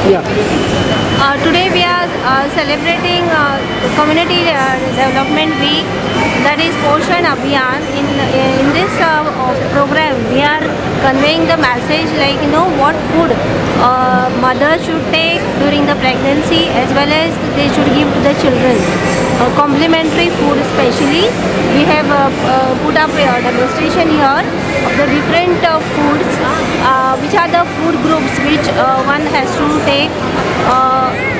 Yeah. Today we are celebrating Community Development Week, that is Poshan Abhiyan. In this program, we are conveying the message like what food mothers should take during the pregnancy, as well as they should give to the children. Complementary food especially. We have put up a demonstration here of the different foods, which are the food groups which one has to take,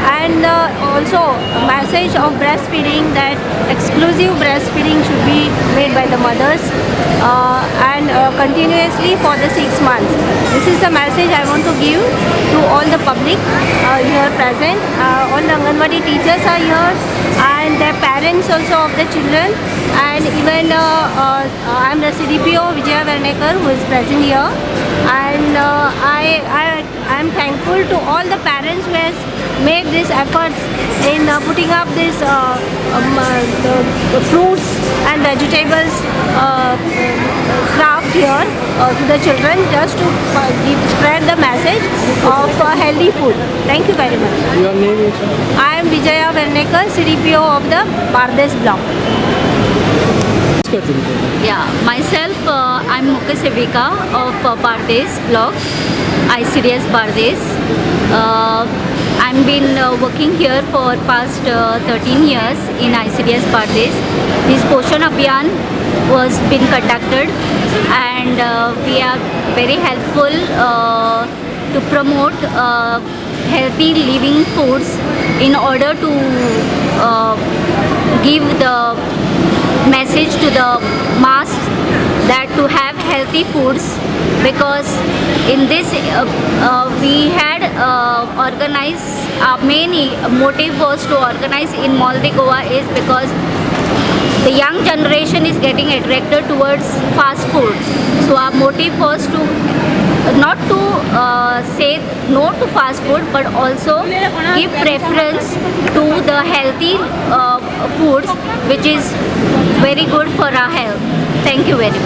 and also a message of breastfeeding, that exclusive breastfeeding should be made by the mothers, and continuously for the 6 months. This is the message I want to give to all the public here present. All the Anganwadi teachers are here, and their parents also of the children, and even I am the CDPO Vijaya Vernekar, who is present here, and I am thankful to all the parents who has made these efforts in putting up this the fruits and vegetables craft here to the children, just to spread the message of healthy food. Thank you very much. Your name is? I am Vijaya Vernekar, CDPO of the Bardes block. Yeah, myself, I'm Mukha Sevika of Bardes block, ICDS Bardes. I've been working here for past 13 years in ICDS Bardes. This Poshan Abhiyan was been conducted, and we are very helpful to promote healthy living foods in order to give the message to the mass that to have healthy foods, because in this we had organized, our main motive was to organize in Maldi Goa is because the young generation is getting attracted towards fast food. So our motive was to not to say no to fast food, but also give preference to the healthy foods, which is very good for our health. Thank you very much.